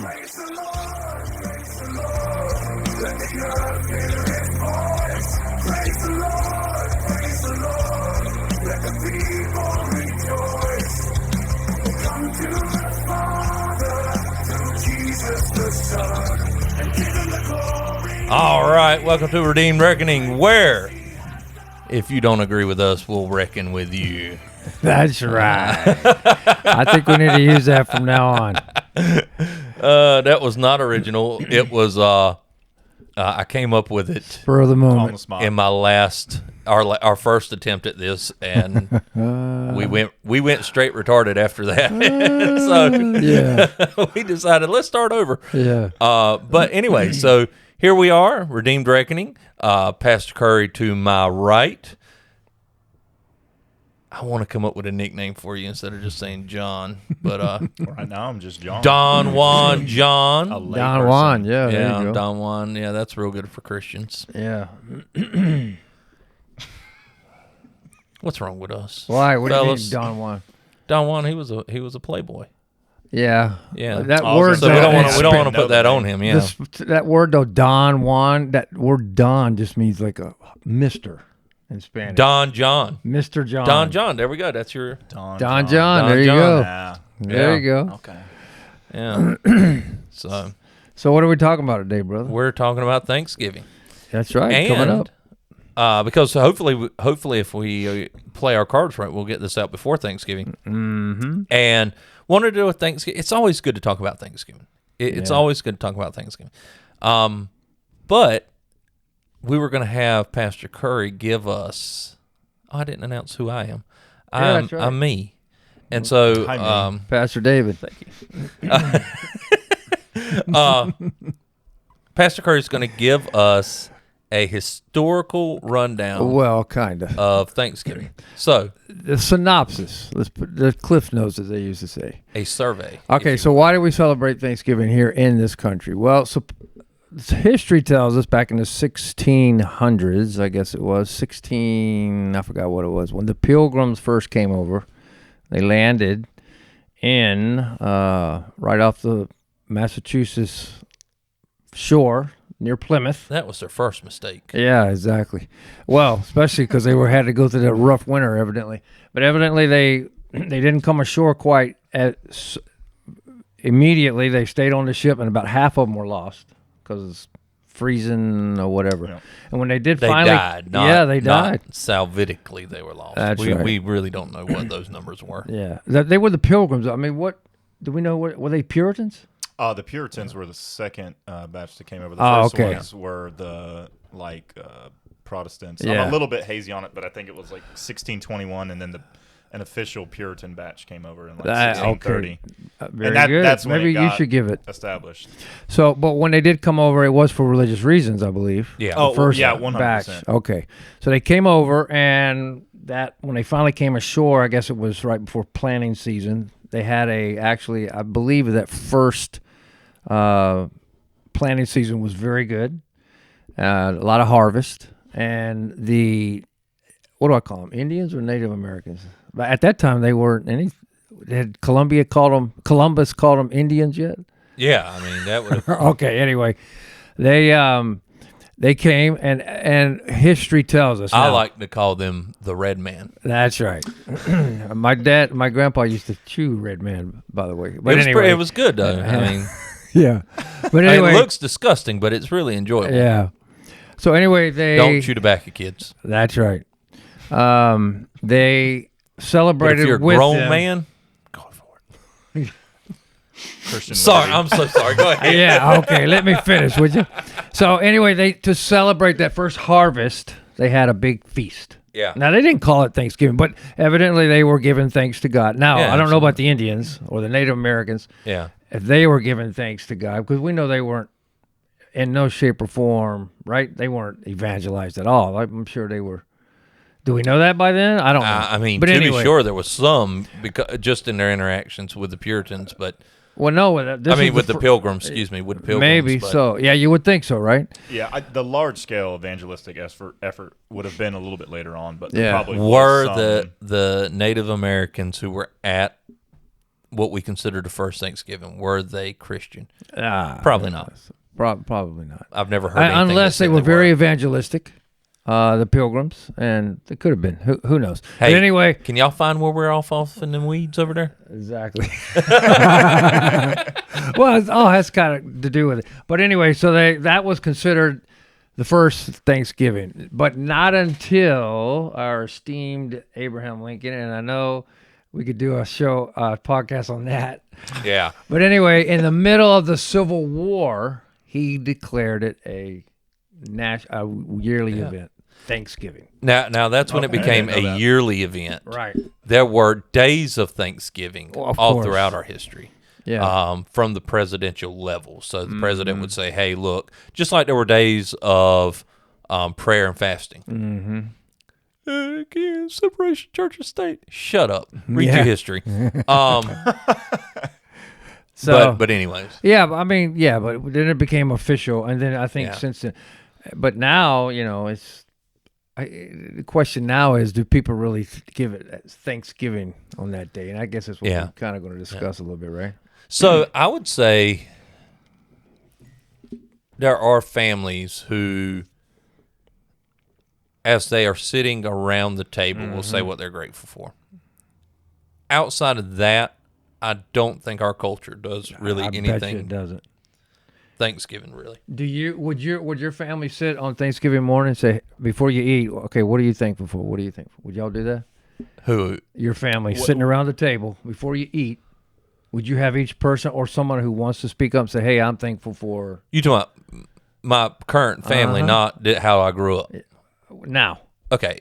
Praise the Lord, praise the Lord. Let the earth hear his voice. Praise the Lord, praise the Lord. Let the people rejoice. Come to the Father, through Jesus the Son, and give him the glory. All right, welcome to Redeemed Reckoning, where if you don't agree with us, we'll reckon with you. That's right. I think we need to use that from now on. That was not original. It was I came up with it For the moment. in my our first attempt at this, and we went straight retarded after that. So we decided let's start over. Yeah. But anyway, so here we are, Redeemed Reckoning. Pastor Curry to my right. I want to come up with a nickname for you instead of just saying John, but right now I'm just John. Don Juan John. Don Juan, yeah, there you go. Don Juan, yeah, that's real good for Christians. Yeah. What's wrong with us? Why? What fellas? do you mean, Don Juan? Don Juan, he was a playboy. Yeah. Yeah. That word. So we don't want to put that on him. Yeah. That word though, Don Juan. That word Don just means like a Mister in Spanish. Don John. Mr. John. Don John. There we go. That's your Don John. There you go. Yeah. There you go. Okay. Yeah. So what are we talking about today, brother? we're talking about Thanksgiving. That's right. And coming up. Because hopefully if we play our cards right, we'll get this out before Thanksgiving. Mm-hmm. And wanted to do a Thanksgiving. It's always good to talk about Thanksgiving. It's always good to talk about Thanksgiving. But we were going to have Pastor Curry give us. Oh, I didn't announce who I am. That's right. I'm me. And so, Hi, Pastor David. Thank you. Pastor Curry is going to give us a historical rundown. Well, kind of Thanksgiving. So the synopsis. Let's put the Cliff Notes, as they used to say. a survey. Okay, so why do we celebrate Thanksgiving here in this country? Well, so history tells us back in the 1600s, I guess it was, I forgot what it was, when the Pilgrims first came over, they landed in right off the Massachusetts shore near Plymouth. That was their first mistake. Yeah, exactly. Well, especially because they had to go through that rough winter, evidently. But evidently they didn't come ashore quite immediately. They stayed on the ship, and about half of them were lost because it's freezing or whatever. Yeah. And when they did they finally, died. They died. Not salvifically, they were lost. That's right. We really don't know what those numbers were. Yeah, they were the Pilgrims. I mean, what do we know? Were they Puritans? The Puritans were the second batch that came over. The first ones were the Protestants. Yeah. I'm a little bit hazy on it, but I think it was like 1621, and then an official Puritan batch came over in 1630. Okay. Very good. That's when maybe you should give it established. So, but when they did come over, it was for religious reasons, I believe. Yeah. Oh, first 100%. batch. Okay. So they came over, and when they finally came ashore, I guess it was right before planting season. They had I believe that first planting season was very good. A lot of harvest, and what do I call them? Indians or Native Americans? But at that time, they weren't any. Had Columbus called them Indians yet? Yeah, I mean that would have. Okay. Anyway, they came, and history tells us. I like to call them the Red Man. That's right. My grandpa used to chew Red Man, by the way. But anyway, it was good though. I mean, yeah. But anyway, it looks disgusting, but it's really enjoyable. Yeah. So anyway, don't chew tobacco, kids. That's right. They celebrated but if you're a with grown them. man, go for it. Christian. Sorry, I'm so sorry. Go ahead. Yeah, okay. Let me finish, would you? So anyway, to celebrate that first harvest, they had a big feast. Yeah. Now they didn't call it Thanksgiving, but evidently they were giving thanks to God. Now I don't know about the Indians or the Native Americans. Yeah. If they were giving thanks to God, because we know they weren't in no shape or form, right? They weren't evangelized at all. I'm sure they were. Do we know that by then? I don't know. I mean, but to anyway. be sure, there was some just in their interactions with the Puritans, but well, no. with the Pilgrims. Excuse me, with the Pilgrims. Maybe so. Yeah, you would think so, right? Yeah, the large scale evangelistic effort would have been a little bit later on, but yeah. probably were the Native Americans who were what we consider the first Thanksgiving? Were they Christian? Probably not. Probably not. I've never heard anything unless they were very evangelistic. The Pilgrims, and it could have been. Who knows? Hey, but anyway, can y'all find where we're off in the weeds over there? Exactly. Well, it all has kind of to do with it. But anyway, so that was considered the first Thanksgiving, but not until our esteemed Abraham Lincoln, and I know we could do a podcast on that. Yeah. But anyway, in the middle of the Civil War, he declared it a yearly event. Thanksgiving. Now that's when it became a yearly event. Right. There were days of Thanksgiving all throughout our history. Yeah. From the presidential level. So the president would say, hey, look, just like there were days of prayer and fasting. Again, separation church and state. Shut up. Read your history. But anyways. Yeah, but then it became official, and then I think since then, but now, the question now is, do people really give it Thanksgiving on that day? And I guess that's what we're kind of going to discuss a little bit, right? So I would say there are families who, as they are sitting around the table, will say what they're grateful for. Outside of that, I don't think our culture does really anything. I bet you it doesn't. Thanksgiving, really. Would your family sit on Thanksgiving morning and say, before you eat, okay, what are you thankful for? What are you thankful for? Would y'all do that? Who? Your family sitting around the table before you eat. Would you have each person or someone who wants to speak up and say, hey, I'm thankful for... You talking about my current family, not how I grew up? Now. Okay.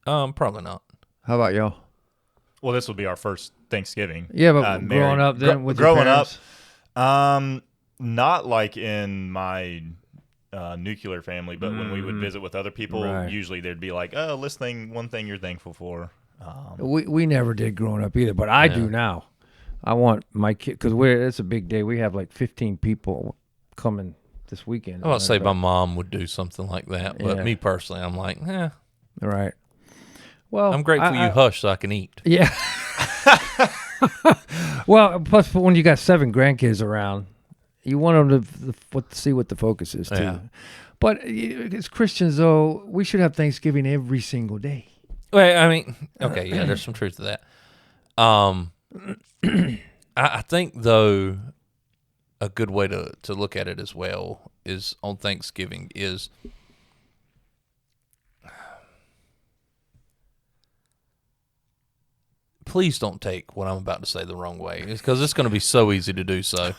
Probably not. How about y'all? Well, this will be our first Thanksgiving. Yeah, but growing up then with your parents? Not like in my nuclear family, but when we would visit with other people, usually they'd be like, oh, one thing you're thankful for. We never did growing up either, but I do now. I want my kid, because it's a big day. We have like 15 people coming this weekend. I would say my mom would do something like that, but me personally, I'm like, Right. Well, I'm grateful you hush so I can eat. Yeah. Well, plus when you got 7 grandkids around, you want them to see what the focus is too. Yeah. But as Christians, though, we should have Thanksgiving every single day. Well, I mean, okay, yeah, there's some truth to that. I think, though, a good way to look at it as well is on Thanksgiving is please don't take what I'm about to say the wrong way, because it's going to be so easy to do so.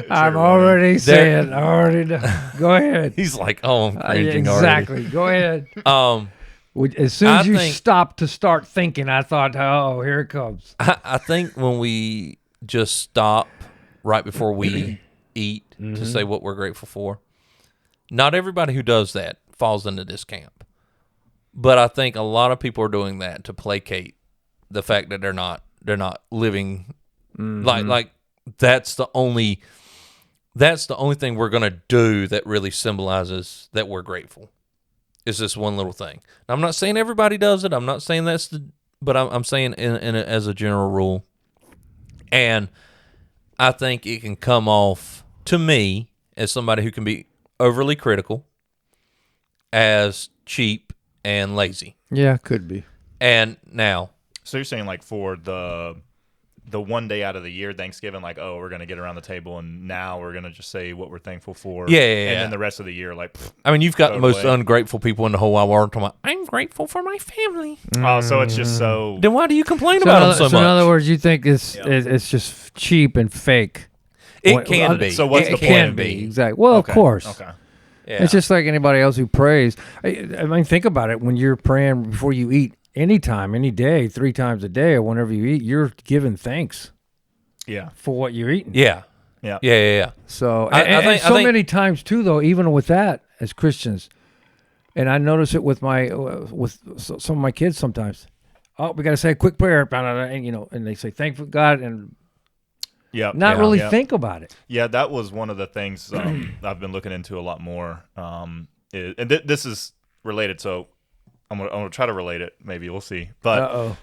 I'm already saying, I already know. Go ahead. He's like, oh, I'm cringing exactly. already. Go ahead. As soon as you stopped to start thinking, I thought, oh, here it comes. I think when we just stop right before we eat to say what we're grateful for, not everybody who does that falls into this camp. But I think a lot of people are doing that to placate the fact that they're not living like that's the only thing we're going to do that really symbolizes that we're grateful. Is this one little thing. Now, I'm not saying everybody does it. I'm not saying but I'm saying as a general rule. And I think it can come off to me as somebody who can be overly critical, as cheap and lazy. Yeah, could be. And now, so you're saying like for the one day out of the year, Thanksgiving, like, oh, we're going to get around the table and now we're going to just say what we're thankful for. Yeah. And then the rest of the year, like, I mean, you've got the most ungrateful people in the whole wide world talking about, I'm grateful for my family. Oh, so it's just so. Then why do you complain about them so much? So in other words, you think it's just cheap and fake. It can be. So what's the point? It can be. Exactly. Well, of course. Okay. Yeah. It's just like anybody else who prays. I mean, think about it. When you're praying before you eat, anytime, any day, 3 times a day, or whenever you eat, you're giving thanks. Yeah. For what you're eating. Yeah. So, I think many times too, though, even with that, as Christians, and I notice it with some of my kids sometimes. Oh, we got to say a quick prayer, and they say thank God, and not really think about it. Yeah, that was one of the things I've been looking into a lot more. This is related, so I'm gonna try to relate it. Maybe we'll see. But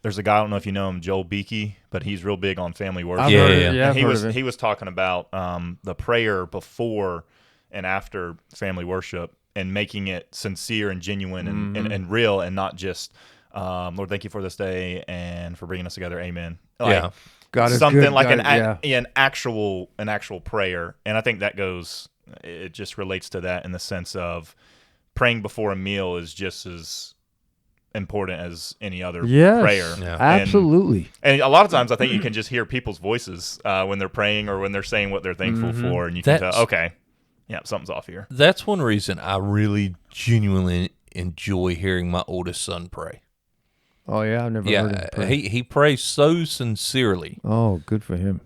there's a guy, I don't know if you know him, Joel Beakey, but he's real big on family worship. I've Yeah, heard yeah, of- yeah. yeah. I've And heard of it. he was talking about the prayer before and after family worship and making it sincere and genuine and real, and not just Lord, thank you for this day and for bringing us together. Amen. Like, Yeah. God is something good. like God, an actual prayer. And I think that goes, it just relates to that in the sense of praying before a meal is just as important as any other Yes, prayer. Yeah. absolutely. And a lot of times I think you can just hear people's voices when they're praying or when they're saying what they're thankful for, and you can That's- tell, okay, yeah, something's off here. That's one reason I really genuinely enjoy hearing my oldest son pray. Oh yeah, I've never heard him Yeah, pray. he prays so sincerely. Oh, good for him.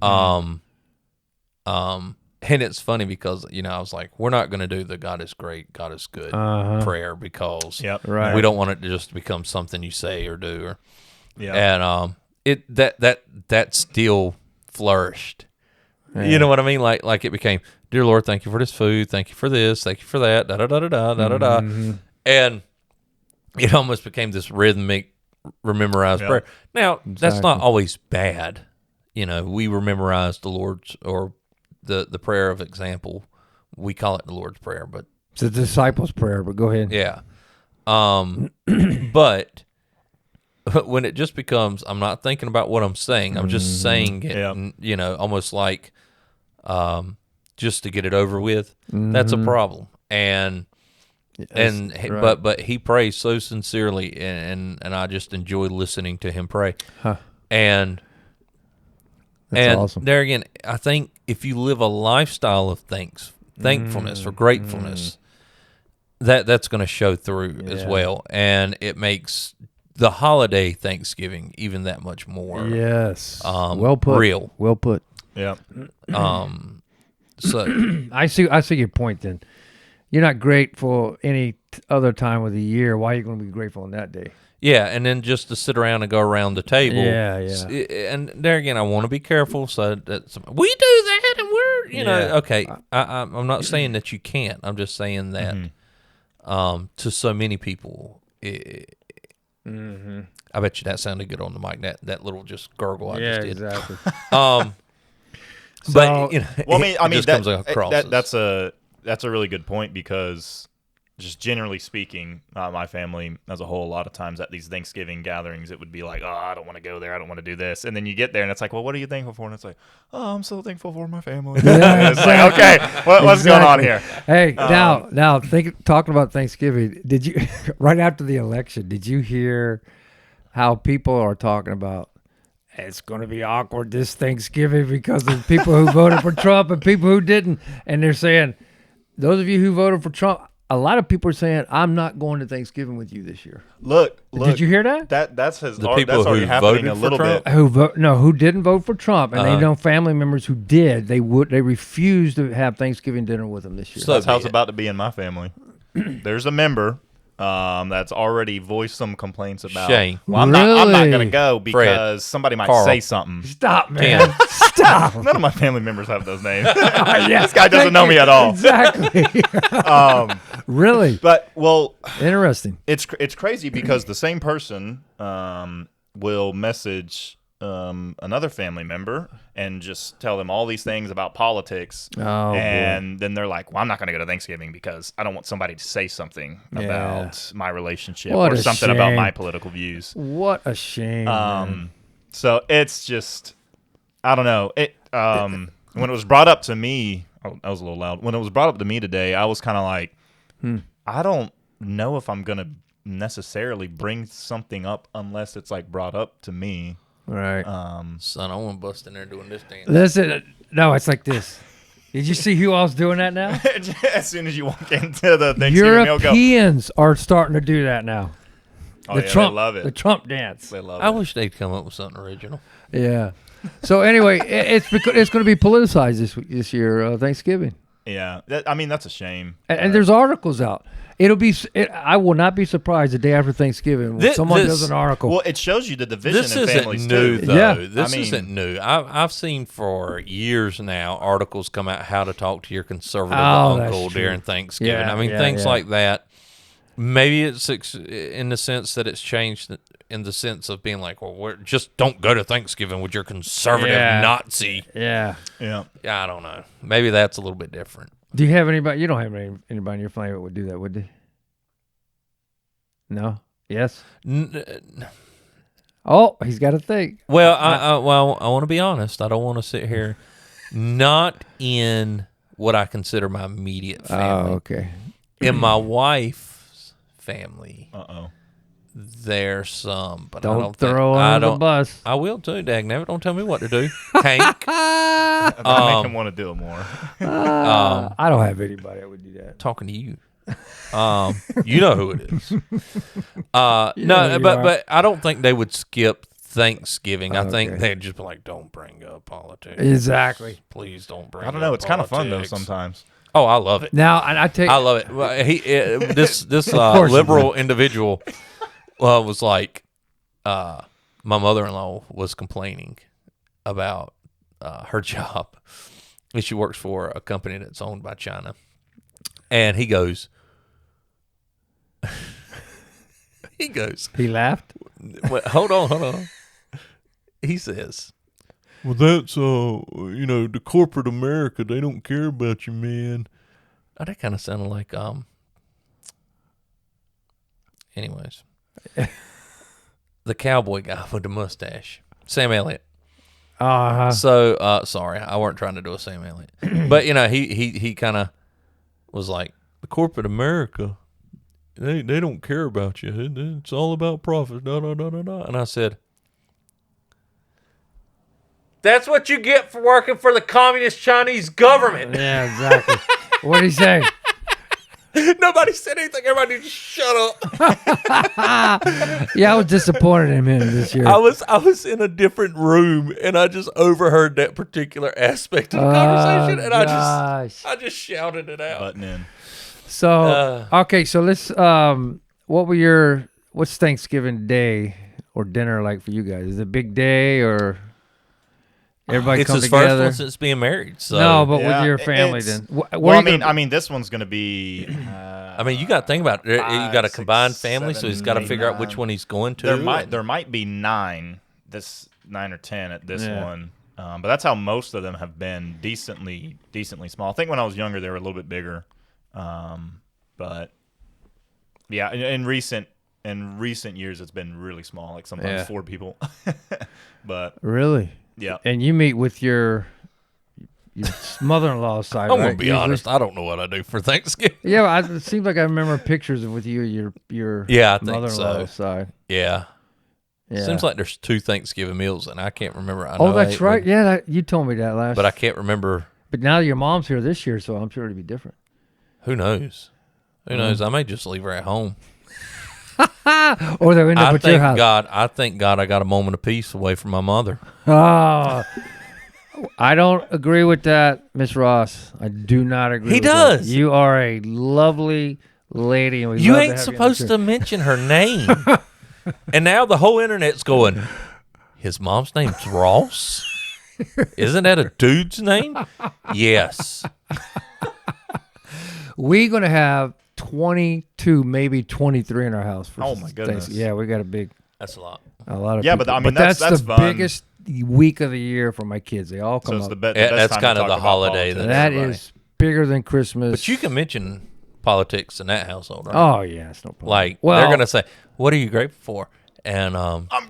And it's funny because, I was like, we're not going to do the God is great, God is good prayer because Yep. Right. we don't want it to just become something you say or do. Or, Yeah. and that still flourished. You know what I mean? Like it became, dear Lord, thank you for this food, thank you for this, thank you for that, da da da da da da da da, and it almost became this rhythmic, memorized prayer. Now that's not always bad. We memorize the Lord's or the prayer of example. We call it the Lord's Prayer, but It's a disciples' prayer, but go ahead. yeah. But when it just becomes, I'm not thinking about what I'm saying, I'm just saying it, Yeah. and, almost like just to get it over with, that's a problem. And right. but he prays so sincerely, and I just enjoy listening to him pray. Huh. And That's awesome. there again, I think if you live a lifestyle of thankfulness or gratefulness, that's going to show through as well, and it makes the holiday Thanksgiving even that much more Yes. Well put. real. Well put. Yeah. So I see your point. Then you're not grateful any other time of the year. Why are you going to be grateful on that day? yeah, and then just to sit around and go around the table. Yeah. And there again, I want to be careful. So that we do that, and we're Yeah. okay. I'm not saying that you can't. I'm just saying that to so many people, I bet you that sounded good on the mic. That little just gurgle I just did. exactly. But Well, it I mean, just comes across. that's a really good point, because just generally speaking, my family as a whole, a lot of times at these Thanksgiving gatherings, it would be like, oh, I don't want to go there. I don't want to do this. And then you get there and it's like, well, what are you thankful for? And it's like, oh, I'm so thankful for my family. Yeah, It's like, okay, what's going on here? Hey, now talking about Thanksgiving, did you right after the election, did you hear how people are talking about it's going to be awkward this Thanksgiving because of people who voted for Trump and people who didn't, and they're saying those of you who voted for Trump, a lot of people are saying I'm not going to Thanksgiving with you this year. Look. Did you hear that? That's The people that's already who happening voted a for little Trump? bit. Who didn't vote for Trump, and they know family members who did. They refused to have Thanksgiving dinner with them this year. So That's how be it's it. about to be in my family. There's a member that's already voiced some complaints about. Shane. Well, I'm not Really? going to go because somebody might Carl. say something. Stop, man! Stop. None of my family members have those names. Yeah, This guy doesn't thank know you. me at all. Exactly. Really But well, interesting. it's crazy because the same person will message another family member and just tell them all these things about politics. Oh, and then they're like, well, I'm not going to go to Thanksgiving because I don't want somebody to say something Yeah. about my relationship What or a something about shame. my political views. What a shame. man. So it's just, I don't know. When it was brought up to me, oh, that was a little loud. When it was brought up to me today, I was kind of like, I don't know if I'm going to necessarily bring something up unless it's like brought up to me. Right. Son, I want to bust in there doing this dance. Listen, no, it's like this. Did you see who else doing that now? As soon as you walk into the Thanksgiving meal, go. Europeans are starting to do that now. Oh, The yeah, Trump, they love it. The Trump dance. They love I it. wish they'd come up with something original. Yeah. So anyway, it's because it's going to be politicized this year, Thanksgiving, Yeah, that's a shame. and there's articles out. I will not be surprised the day after Thanksgiving when someone does an article. Well, it shows you the division This in isn't families new, too. though. Yeah. This I mean- isn't new. I've seen for years now articles come out how to talk to your conservative Oh, that's uncle true. during Thanksgiving. Yeah, I mean, yeah, things yeah. like that. Maybe it's in the sense that it's changed in the sense of being like, well, just don't go to Thanksgiving with your conservative Nazi. Yeah. Yeah. I don't know. Maybe that's a little bit different. Do you have anybody? You don't have anybody in your family that would do that, would they? No. Yes. Oh, he's got to think. Well, I want to be honest. I don't want to sit here. Not in what I consider my immediate family. Oh, okay. In my wife's family, Uh-oh. there's some, but Don't I don't throw think, under the bus. I will too, dagnabbit. Don't tell me what to do, Hank. That make him want to do it more. I don't have anybody that would do that. Talking to you. You know who it is. know who No, you but are. but I don't think they would skip Thanksgiving. I think Okay. they'd just be like, "Don't bring up politics." Exactly. Please don't bring. I don't know. up It's kind of fun though politics." sometimes. Oh, I love it. Now, and I take. I love it. Well, this course you liberal individual was like, my mother-in-law was complaining about her job. And she works for a company that's owned by China, and he goes. He laughed. Well, hold on. He says, "Well, that's the corporate America. They don't care about you, man." Oh, that kind of sounded like Anyways, the cowboy guy with the mustache, Sam Elliott. So sorry, I weren't trying to do a Sam Elliott, but he kind of was like, the corporate America. They don't care about you. It's all about profit. Da, da, da, da, da. And I said, that's what you get for working for the communist Chinese government. Yeah, exactly. What did he say? Nobody said anything. Everybody just shut up. Yeah, I was disappointed in him this year. I was in a different room and I just overheard that particular aspect of the conversation and I just shouted it out. Button in. So okay, so let's. What's Thanksgiving Day or dinner like for you guys? Is it a big day or everybody It's come his together? first one since being married. So No, but Yeah, with your family it's- then. Well, I mean, this one's going to be. I mean, you got to think about it. You got a 5, combined 6, family, so 7, he's got to figure out 8, which one he's going to. There might be 9 or 10 at this Yeah. one, but that's how most of them have been decently small. I think when I was younger, they were a little bit bigger, but yeah, in recent years, it's been really small. Like sometimes 4 people, but Really? yeah. And you meet with your mother-in-law's side, I'm right? going to be usually? honest. I don't know what I do for Thanksgiving. Yeah, it seems like I remember pictures with you, your Yeah, I think mother-in-law's so. side. Yeah. Yeah. Seems like there's 2 Thanksgiving meals, and I can't remember. I know Oh, I that's ate right. one, Yeah, you told me that last. but I can't remember. But now your mom's here this year, so I'm sure it'll be different. Who knows? Who knows? I may just leave her at home. Or they'll end up at your house. I thank God I got a moment of peace away from my mother. Oh, I don't agree with that, Miss Ross. I do not agree. He with does. That. You are a lovely lady, and we You love to ain't have supposed you to mention her name. And now the whole internet's going, his mom's name's Ross? Isn't that a dude's name? Yes. We're gonna have 22, maybe 23 in our house. For Oh, my goodness. Thanksgiving. Yeah, we got That's a lot. a lot of. Yeah, people. but I mean, that's that's the fun. biggest week of the year for my kids. They all So come it's up. the best That's time kind to of talk the about holiday politics. That everybody. is bigger than Christmas. But you can mention politics in that household, right? Oh yeah, it's no problem. Like, well, they're going to say, what are you grateful for? And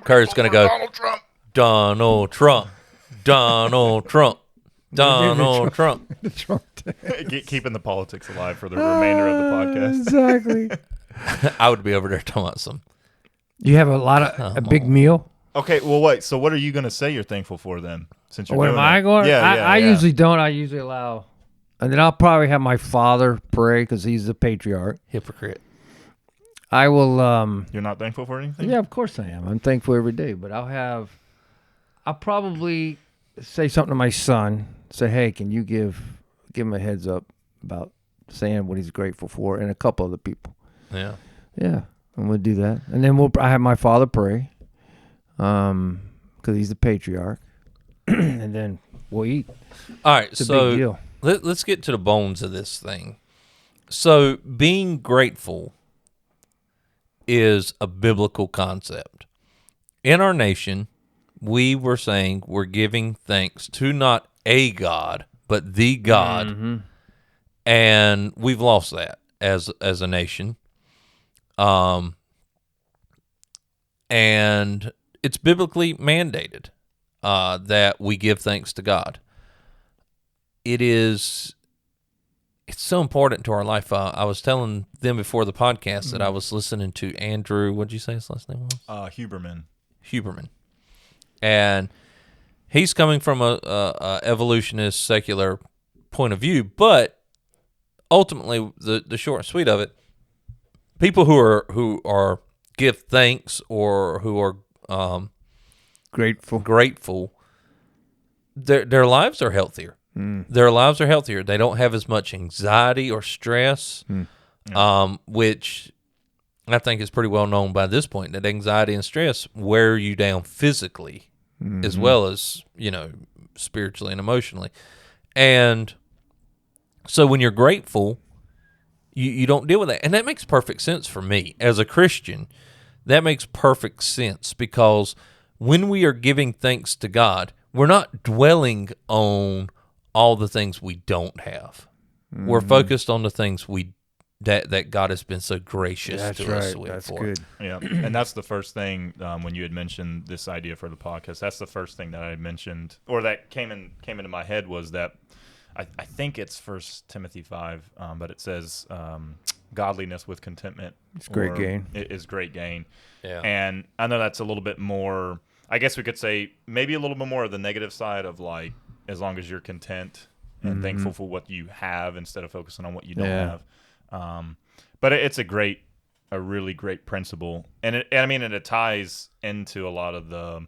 Kurt's going to go, Donald Trump. Donald Trump. Donald Trump. Keeping the politics alive for the remainder of the podcast. Exactly. I would be over there talking about some. You have a big meal. Okay, well, wait. So, what are you going to say you're thankful for then? Since you're What doing am I that? going? Yeah, I yeah. usually don't. I usually allow, and then I'll probably have my father pray because he's the patriarch. Hypocrite. I will. You're not thankful for anything? Yeah, of course I am. I'm thankful every day, but I'll probably say something to my son. Say, hey, can you give him a heads up about saying what he's grateful for, and a couple other people. Yeah. Yeah, and we'll do that, and then I have my father pray, because he's the patriarch, and then we'll eat. All right. It's a So big deal. let's get to the bones of this thing. So being grateful is a biblical concept. in our nation, we were saying we're giving thanks to not a God, but the God, and we've lost that as a nation. And it's biblically mandated that we give thanks to God. It's so important to our life. I was telling them before the podcast that I was listening to Andrew. What did you say his last name was? Huberman, and he's coming from a evolutionist secular point of view, but ultimately, the short and sweet of it, people who are give thanks or who are grateful, their lives are healthier. Their lives are healthier. They don't have as much anxiety or stress, which I think is pretty well known by this point, that anxiety and stress wear you down physically as well as, spiritually and emotionally. And so when you're grateful, you don't deal with that. And that makes perfect sense for me. As a Christian, that makes perfect sense, because when we are giving thanks to God, we're not dwelling on all the things we don't have. We're focused on the things that God has been so gracious to us with. That's good. Yeah, and that's the first thing when you had mentioned this idea for the podcast. That's the first thing that I mentioned, or that came into my head, was that I think it's 1 Timothy 5, but it says godliness with contentment. It's great gain. It is great gain. Yeah. And I know that's a little bit more, I guess we could say maybe a little bit more of the negative side of, like, as long as you're content and thankful for what you have instead of focusing on what you don't have. But it's a really great principle. And it ties into a lot of the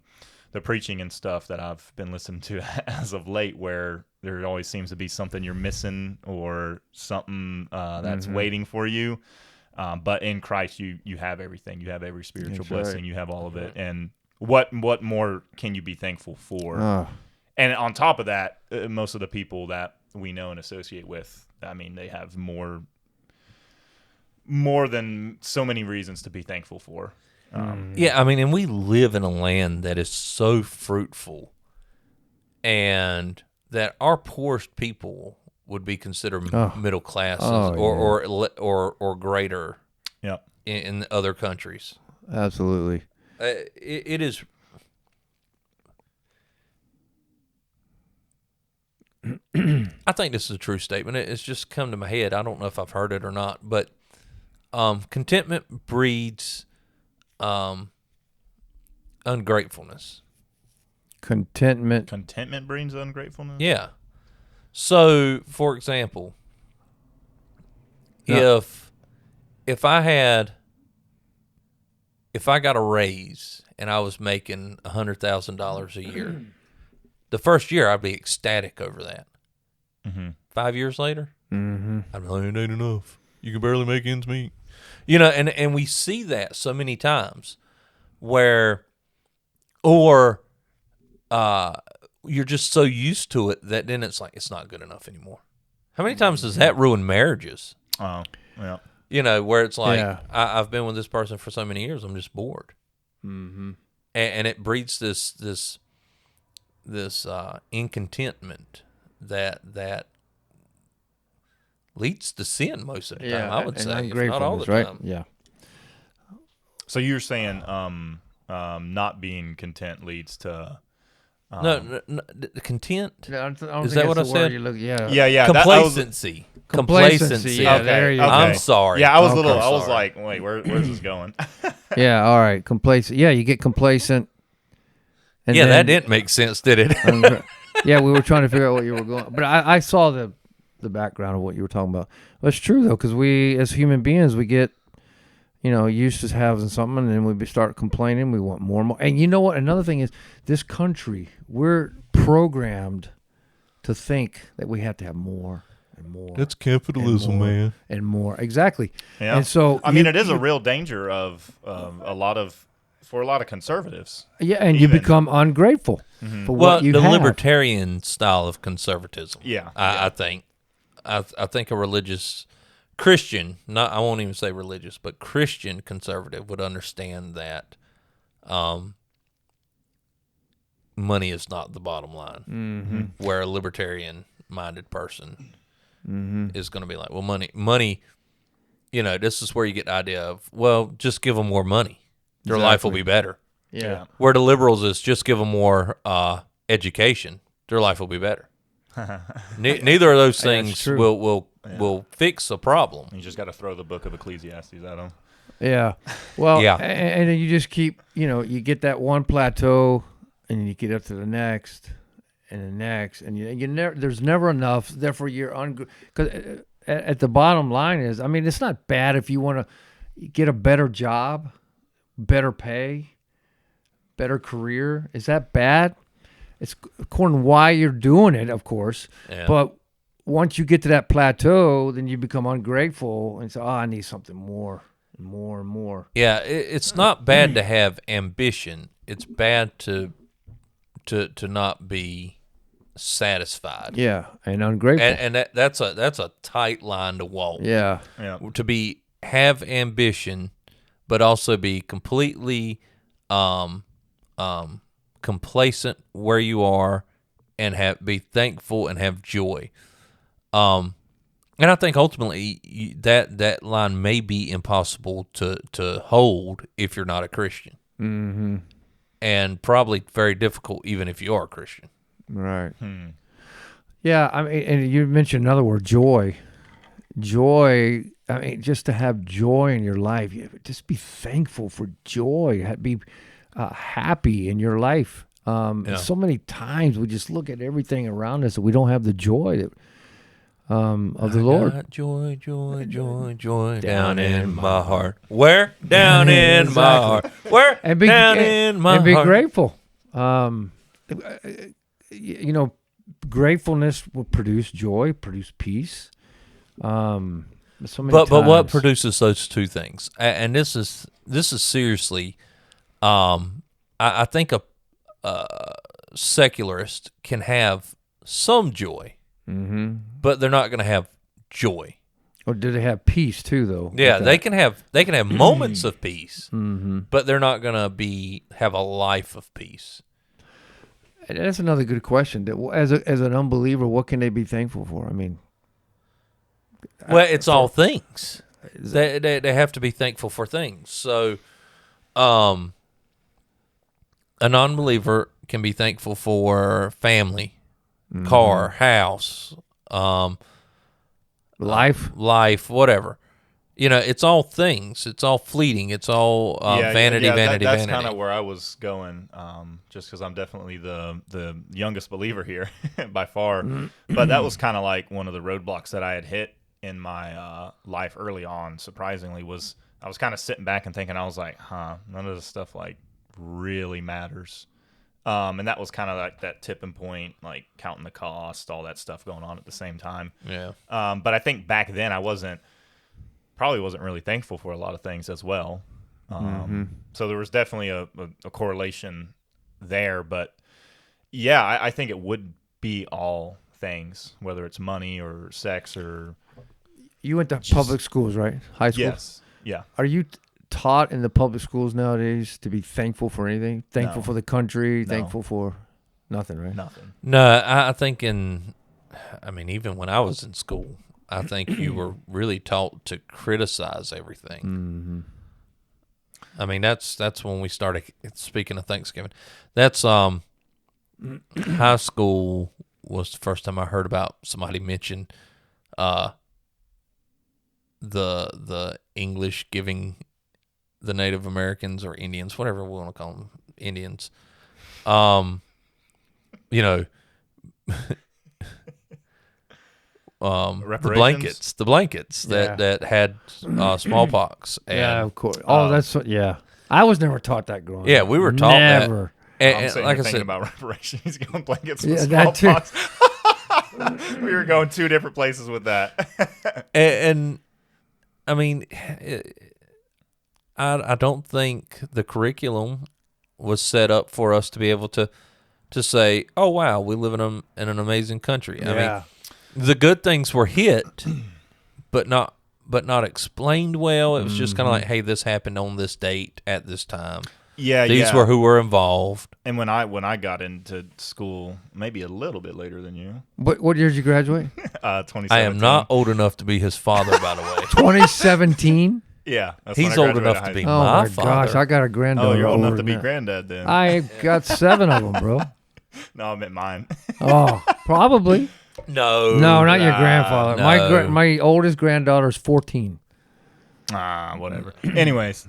preaching and stuff that I've been listening to as of late, where there always seems to be something you're missing or something that's waiting for you. But in Christ, you have everything. You have every spiritual blessing. Right. You have all of it. And what more can you be thankful for? And on top of that, most of the people that we know and associate with, they have more than so many reasons to be thankful for. And we live in a land that is so fruitful, and that our poorest people would be considered middle classes or greater. Yeah. In other countries. Absolutely. It is. I think this is a true statement. It's just come to my head. I don't know if I've heard it or not, but contentment breeds ungratefulness. Contentment brings ungratefulness? Yeah. So, for example, if I got a raise and I was making $100,000 a year, the first year I'd be ecstatic over that. 5 years later, I'm like, it ain't enough. You can barely make ends meet. And we see that so many times where, or you're just so used to it that then it's like, it's not good enough anymore. How many times does that ruin marriages? Oh, yeah. Where it's like, I've been with this person for so many years, I'm just bored. And it breeds this incontentment that leads to sin most of the time, I would say, if not all the time. Right? Yeah. So you're saying not being content leads to... No, content? I don't Is that what I said? Yeah. Complacency. Complacency. Yeah, Okay, there you go. I'm sorry. Yeah, I was I was like, wait, where's this going? Yeah, all right. Complacent. Yeah, you get complacent. And then, that didn't make sense, did it? Yeah, we were trying to figure out what you were going. But I saw the background of what you were talking about. Well, it's true though, because we as human beings we get, used to having something, and then we start complaining. We want more and more. And you know what? Another thing is, this country, we're programmed to think that we have to have more and more. That's capitalism, man. And more, exactly. Yeah. And so it is a real danger for a lot of conservatives. Yeah, and you become ungrateful for what you have. The libertarian style of conservatism. Yeah, I think. I think a religious Christian, I won't even say religious, but Christian conservative would understand that money is not the bottom line. Mm-hmm. Where a libertarian-minded person is going to be like, well, money. You know, this is where you get the idea of, well, just give them more money, their life will be better. Yeah. Where the liberals is just give them more education, their life will be better. Neither of those things true. will fix a problem. You just got to throw the book of Ecclesiastes at them. Yeah. Well, Yeah. And then you just keep, you get that one plateau, and then you get up to the next, and the next, and you never. There's never enough. Therefore, you're because at the bottom line is, I mean, it's not bad if you want to get a better job, better pay, better career. Is that bad? It's according to why you're doing it, of course. Yeah. But once you get to that plateau, then you become ungrateful and say, "Oh, I need something more, and more, and more." Yeah, it's not bad to have ambition. It's bad to not be satisfied. Yeah, and ungrateful. And that's a tight line to walk. Yeah. Yeah. To have ambition, but also be completely complacent where you are, and be thankful and have joy. And I think ultimately that line may be impossible to hold if you're not a Christian, and probably very difficult even if you are a Christian. Right. Yeah, I mean, and you mentioned another word, joy. Joy. I mean, just to have joy in your life, just be thankful for joy. Be happy in your life. So many times we just look at everything around us and we don't have the joy of the Lord. Got joy, joy, joy, joy down in my heart. Where? Down in my heart. Where? And be, down and, in my and be heart. grateful. Gratefulness will produce joy, produce peace. So many But what times- produces those two things? And this is seriously, I think a secularist can have some joy, but they're not going to have joy. Or do they have peace too, though? Yeah, with they that? can have moments of peace, but they're not going to have a life of peace. And that's another good question. As an unbeliever, what can they be thankful for? I mean, Well, it's all things. They have to be thankful for things. So, a non-believer can be thankful for family, car, house, life, whatever. It's all things. It's all fleeting. It's all vanity. That's kind of where I was going, just because I'm definitely the youngest believer here by far. But that was kind of like one of the roadblocks that I had hit in my life early on, surprisingly, was I was kind of sitting back and thinking, I was like, none of this stuff like really matters. And that was kind of like that tipping point, like counting the cost, all that stuff going on at the same time. Yeah. But I think back then I probably wasn't really thankful for a lot of things as well. So there was definitely a correlation there. But yeah, I think it would be all things, whether it's money or sex or... You went to public schools, right? High school? Yes. Yeah. Are you taught in the public schools nowadays to be thankful for anything? Thankful No. for the country? No. Thankful for nothing, right? Nothing. No, I think even when I was in school, I think you were really taught to criticize everything. I mean, that's when we started. Speaking of Thanksgiving, that's high school was the first time I heard about somebody mention the English giving the Native Americans or Indians, whatever we want to call them, Indians, the blankets that had smallpox. And, Yeah, of course. That's what. Yeah, I was never taught that growing up. Yeah, we were taught never. that. I'm And sitting like here I thinking said, about reparations, going blankets Yeah, with that too. smallpox. We were going two different places with that. and I mean, I don't think the curriculum was set up for us to be able to say, oh, wow, we live in an amazing country. I mean, the good things were hit, but not explained well. It was just kind of like, hey, this happened on this date at this time. Yeah, These were who were involved. And when I got into school, maybe a little bit later than you, What year did you graduate? 2017. I am not old enough to be his father, by the way. 2017. Yeah, that's when He's I old graduated enough to high be school. Oh my my father. gosh, I got a granddaughter. Oh, you're old enough older to be than that. granddad then. I got 7 of them, bro. No, I meant mine. Oh, probably. No. No, not your grandfather. no. My oldest granddaughter is 14. Whatever. Anyways,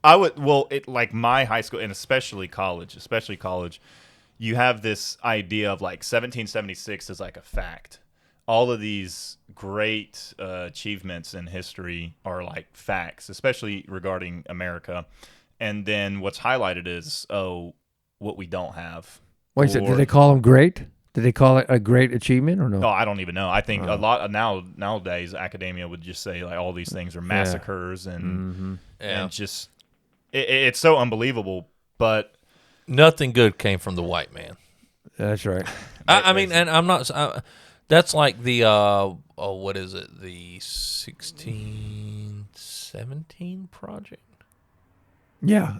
I would like my high school and especially college, you have this idea of like 1776 is like a fact. All of these great achievements in history are like facts, especially regarding America. And then what's highlighted is what we don't have. Wait a second, did they call them great? Did they call it a great achievement or no? No, I don't even know. I think a lot nowadays academia would just say like all these things are massacres and just it's so unbelievable. But Nothing good came from the white man. That's right. I mean, and I'm not. That's like the what is it? The 1617 project. Yeah.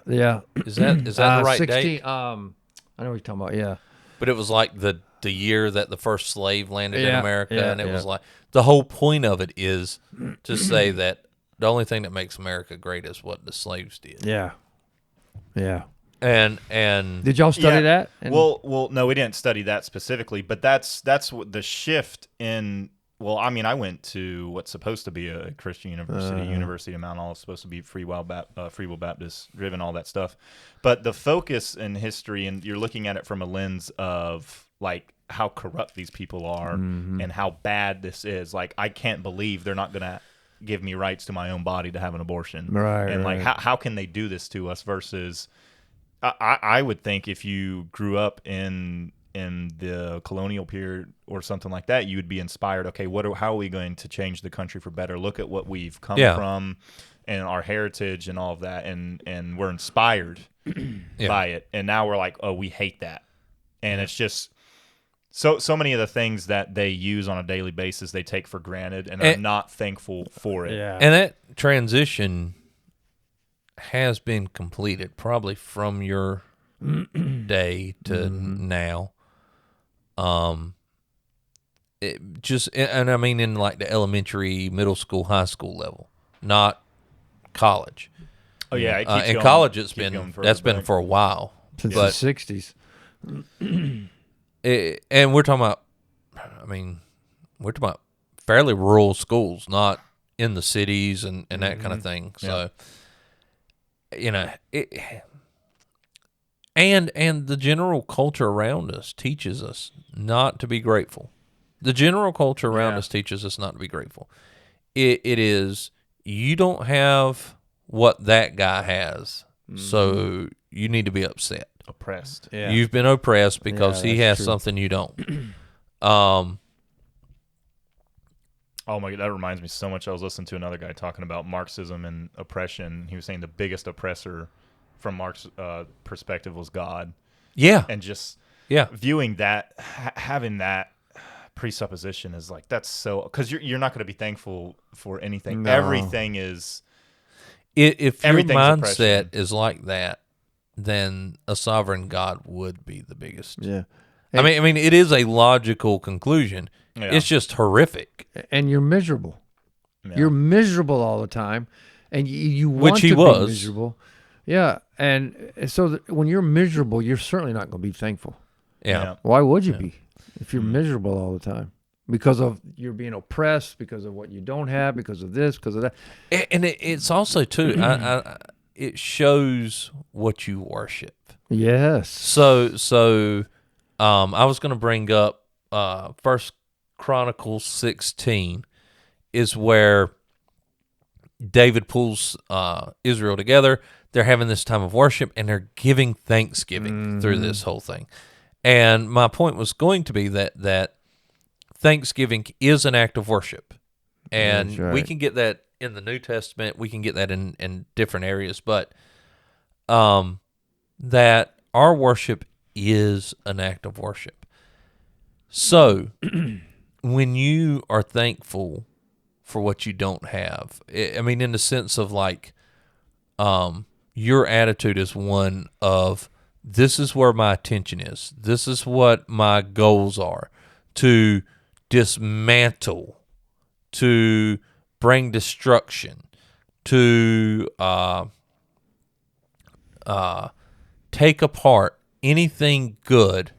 Is that the right 16, date? I know what you're talking about. Yeah. But it was like the year that the first slave landed in Yeah, America, yeah, and it was yeah. like the whole point of it is to say that the only thing that makes America great is what the slaves did. Yeah. And Did y'all study Yeah. that? And- Well, no, we didn't study that specifically, but that's what the shift in. Well, I mean, I went to what's supposed to be a Christian university, University of Mount Olive, supposed to be Free Will Baptist driven, all that stuff. But the focus in history, and you're looking at it from a lens of like how corrupt these people are and how bad this is. Like, I can't believe they're not going to give me rights to my own body to have an abortion. Right, And like, right. how can they do this to us versus I would think if you grew up in the colonial period or something like that, you would be inspired. Okay, how are we going to change the country for better? Look at what we've come from and our heritage and all of that, and we're inspired by it. And now we're like, oh, we hate that, and it's just so many of the things that they use on a daily basis they take for granted and are not thankful for it. yeah. and that transition has been completed probably from your day to now. It just, and I mean in like the elementary, middle school, high school level, not college. Oh yeah, it keeps In going- college, it's keeps going been further that's been back. for a while. Since but the 60s. and we're talking about, I mean, we're talking about fairly rural schools, not in the cities and that kind of thing. So, you know, and the general culture around us teaches us not to be grateful. The general culture around us teaches us not to be grateful. It is, you don't have what that guy has, so you need to be upset. Oppressed. Yeah. You've been oppressed because Yeah, he that's has true. something you don't. Oh my God, that reminds me so much. I was listening to another guy talking about Marxism and oppression. He was saying the biggest oppressor from Marx's perspective was God. Yeah. And just Yeah. viewing that, having that presupposition is like, that's so, because you're not going to be thankful for anything. No. Everything is, If your Everything's mindset oppression. is like that, then a sovereign God would be the biggest. Yeah. I mean, it is a logical conclusion. Yeah. It's just horrific. And you're miserable. Yeah. You're miserable all the time, and you want Which he to was. be miserable. Yeah, and so when you're miserable, you're certainly not going to be thankful. Yeah. Why would you be if you're miserable all the time? Because of you're being oppressed, because of what you don't have, because of this, because of that. And it's also, too, it shows what you worship. Yes. So I was going to bring up First Chronicles 16 is where David pulls Israel together. They're having this time of worship, and they're giving thanksgiving through this whole thing. And my point was going to be that Thanksgiving is an act of worship. And That's right. we can get that in the New Testament. We can get that in different areas. But that our worship is an act of worship. So when you are thankful for what you don't have, I mean, in the sense of like, your attitude is one of this is where my attention is. This is what my goals are: to dismantle, to bring destruction, to take apart anything good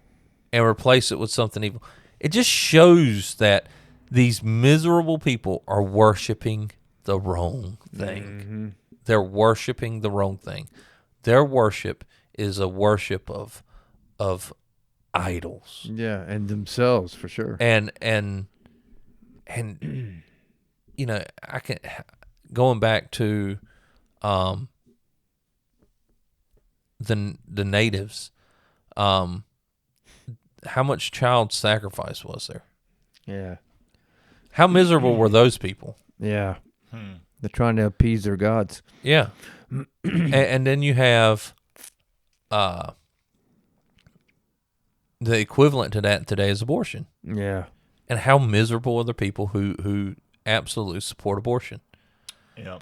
and replace it with something evil. It just shows that these miserable people are worshiping the wrong thing. Mm-hmm. They're worshiping the wrong thing. Their worship is a worship of idols. Yeah, and themselves for sure. And I can, going back to the natives, how much child sacrifice was there? Yeah. How miserable were those people? Yeah. They're trying to appease their gods. Yeah. And then you have the equivalent to that today is abortion. Yeah. And how miserable are the people who absolutely support abortion? Yeah.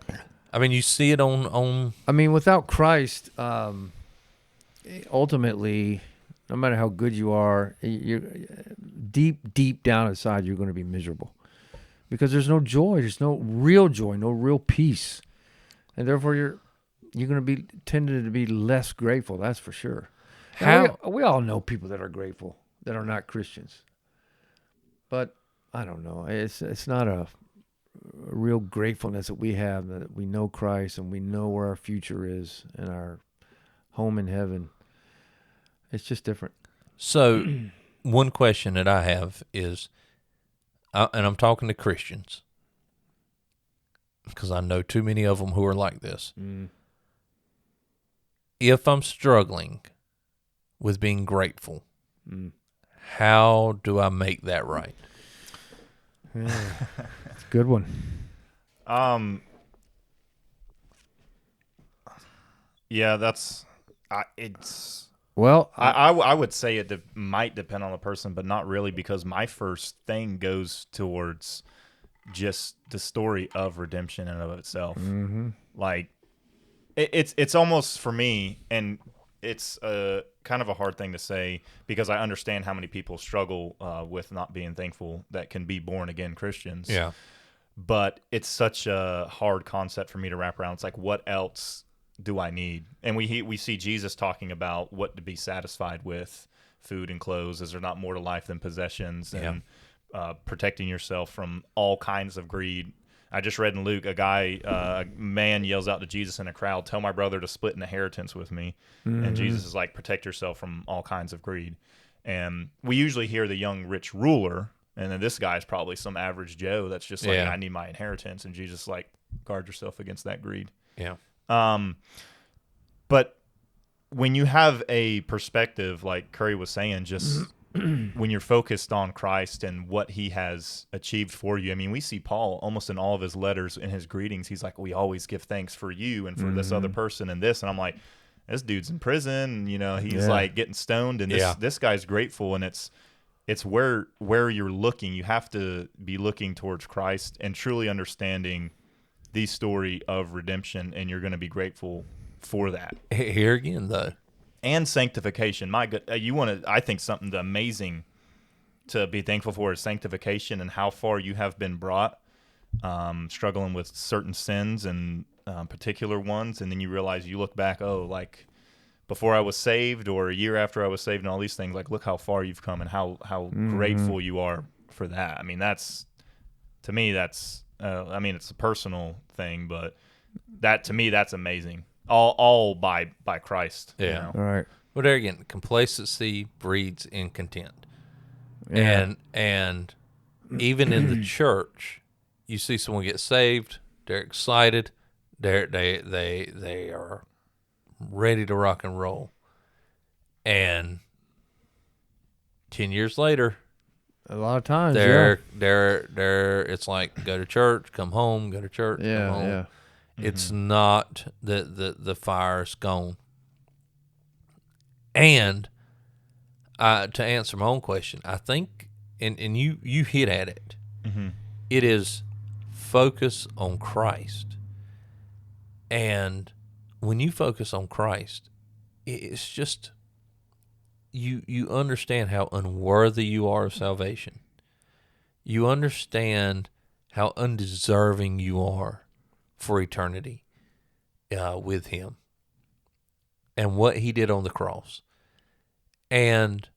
I mean, you see it on I mean, without Christ, ultimately, no matter how good you are, you're deep down inside, you're going to be miserable because there's no joy, there's no real joy, no real peace, and therefore you're going to be tended to be less grateful. That's for sure. We all know people that are grateful that are not Christians, but I don't know. It's not a real gratefulness that we have, that we know Christ and we know where our future is and our home in heaven. It's just different. So, one question that I have is, and I'm talking to Christians, because I know too many of them who are like this. If I'm struggling with being grateful, how do I make that right? Yeah. It's a good one. Yeah, that's it's. Well, I would say it might depend on the person, but not really, because my first thing goes towards just the story of redemption in and of itself. Mm-hmm. Like, it's almost for me, and it's kind of a hard thing to say because I understand how many people struggle with not being thankful that can be born again Christians. Yeah. But it's such a hard concept for me to wrap around. It's like, what else do I need? And we see Jesus talking about what to be satisfied with, food and clothes. Is there not more to life than possessions? And protecting yourself from all kinds of greed. I just read in Luke, a man yells out to Jesus in a crowd, "Tell my brother to split an inheritance with me." Mm-hmm. And Jesus is like, protect yourself from all kinds of greed. And we usually hear the young rich ruler, and then this guy's probably some average Joe that's just like, I need my inheritance. And Jesus is like, guard yourself against that greed. Yeah. But when you have a perspective, like Curry was saying, just when you're focused on Christ and what he has achieved for you. I mean, we see Paul almost in all of his letters, in his greetings, he's like, we always give thanks for you and for this other person and this. And I'm like, this dude's in prison, he's like getting stoned, and this guy's grateful. And it's where you're looking. You have to be looking towards Christ and truly understanding the story of redemption, and you're going to be grateful for that. Here again, though. And sanctification. My good, I think something amazing to be thankful for is sanctification and how far you have been brought, struggling with certain sins and particular ones. And then you realize, you look back, like before I was saved or a year after I was saved and all these things, like, look how far you've come and how grateful you are for that. I mean, to me, it's a personal thing, but to me, that's amazing. All by Christ. Yeah. All right. Well, there again, complacency breeds incontent. Yeah. And even in the church, you see someone get saved, they're excited, they are ready to rock and roll. And 10 years later, a lot of times they're it's like, go to church, come home, go to church, come home. Yeah. It's not the fire's gone. And to answer my own question, I think, and you hit at it, it is focus on Christ. And when you focus on Christ, it's just you understand how unworthy you are of salvation. You understand how undeserving you are for eternity with him and what he did on the cross. And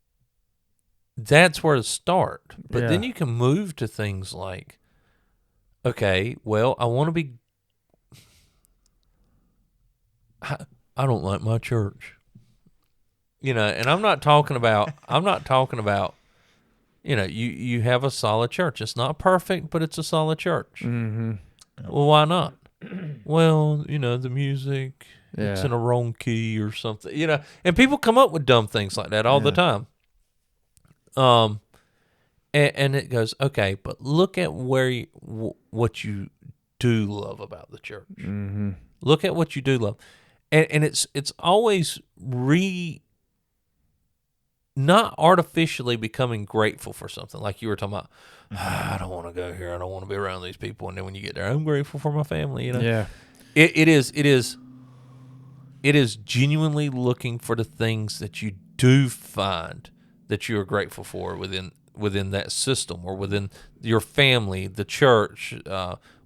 that's where to start. But then you can move to things like, okay, well, I want to be... I don't like my church. You know, and I'm not talking about, you know, you have a solid church. It's not perfect, but it's a solid church. Mm-hmm. Well, why not? Well, you know, the music, it's Yeah. in a wrong key or something, you know, and people come up with dumb things like that all the time. And it goes, okay, but look at what you do love about the church. Mm-hmm. Look at what you do love. And it's always not artificially becoming grateful for something, like you were talking about. I don't want to go here. I don't want to be around these people. And then when you get there, I'm grateful for my family. You know, Yeah. It is genuinely looking for the things that you do find that you are grateful for within that system or within your family, the church,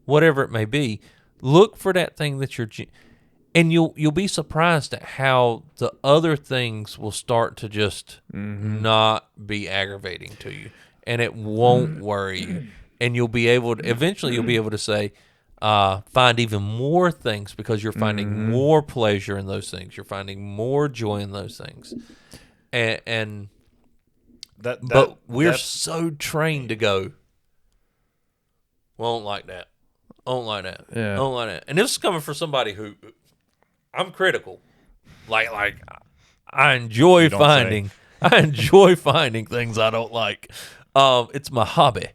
whatever it may be. Look for that thing that and you'll be surprised at how the other things will start to just not be aggravating to you, and it won't worry you, and eventually you'll be able to say, find even more things because you're finding more pleasure in those things. You're finding more joy in those things, and but we're so trained to go, well, I don't like that. I don't like that. Yeah. I don't like that. And this is coming from somebody who I'm critical. Like I enjoy finding things I don't like. It's my hobby.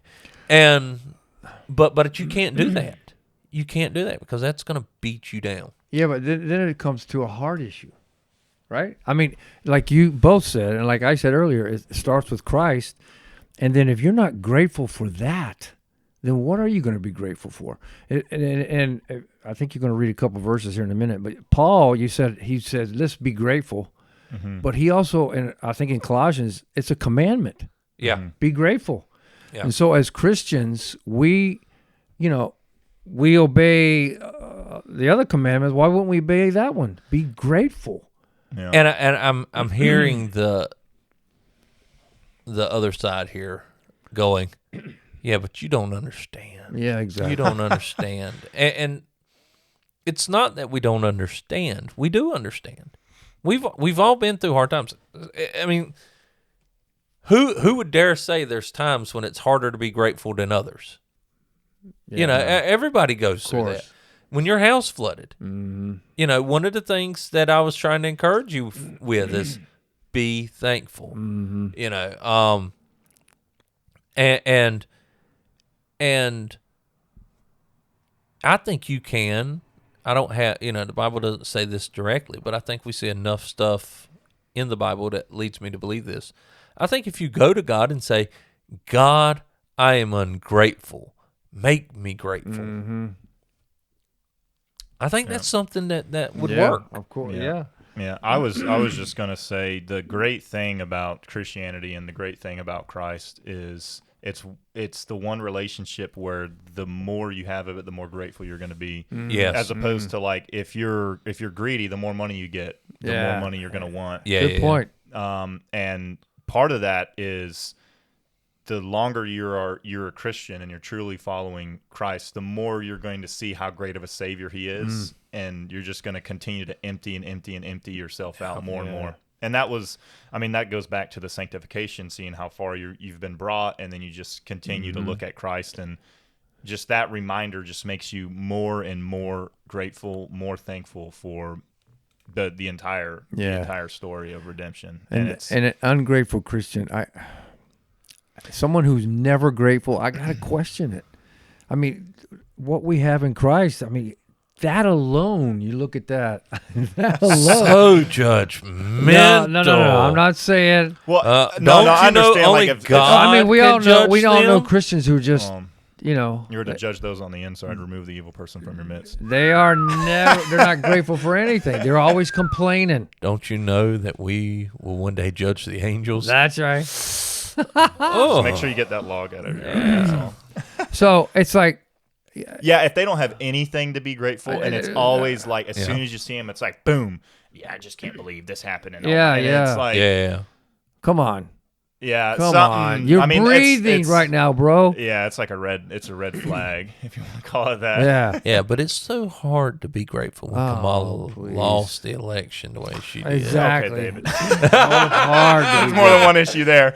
But you can't do that. You can't do that because that's going to beat you down. Yeah, but then it comes to a heart issue, right? I mean, like you both said, and like I said earlier, it starts with Christ. And then if you're not grateful for that, then what are you going to be grateful for? And I think you're going to read a couple verses here in a minute. But Paul, he said, let's be grateful. Mm-hmm. But he also, and I think in Colossians, it's a commandment. Yeah. Be grateful. Yeah. And so as Christians, we obey the other commandments. Why wouldn't we obey that one? Be grateful. Yeah. And I'm hearing the other side here going, yeah, but you don't understand. Yeah, exactly. You don't understand. And it's not that we don't understand. We do understand. We've all been through hard times. I mean, who would dare say there's times when it's harder to be grateful than others? Yeah, you know, everybody goes through that. When your house flooded, you know, one of the things that I was trying to encourage you with is be thankful. You know, and I think you can. I don't have, you know, the Bible doesn't say this directly, but I think we see enough stuff in the Bible that leads me to believe this. I think if you go to God and say, God, I am ungrateful, make me grateful. I think that's something that would work. Of course, yeah. Yeah, I was just going to say the great thing about Christianity and the great thing about Christ is it's the one relationship where the more you have of it, the more grateful you're going to be. Yes. As opposed to like if you're greedy, the more money you get, the more money you're going to want. Yeah, Good point. And part of that is the longer you're a Christian and you're truly following Christ, the more you're going to see how great of a Savior He is, and you're just going to continue to empty yourself out more and more. And that goes back to the sanctification, seeing how far you've been brought, and then you just continue to look at Christ, and just that reminder just makes you more and more grateful, more thankful for the entire story of redemption. And an ungrateful Christian, someone who's never grateful, I gotta question it. I mean, what we have in Christ, I mean, that alone, you look at that. That alone. So judgmental. No. I'm not saying. Well, don't you know only God I mean, we all can know judge them? Christians who just you know, You were to judge those on the inside, remove the evil person from your midst. they're not grateful for anything. They're always complaining. Don't you know that we will one day judge the angels? That's right. Oh, Make sure you get that log out of your that's all. So it's like, Yeah, if they don't have anything to be grateful, and it's always like as soon as you see them, it's like boom. Yeah, I just can't believe this happened. And Yeah, and yeah. It's like, yeah. come on. yeah, Come something. on. You're I mean, breathing right now, bro. Yeah, it's like a red flag if you want to call it that. Yeah. Yeah, but it's so hard to be grateful when Oh, Kamala please. lost the election the way she did. Exactly. Okay, David. Hard to There's be more than one issue there.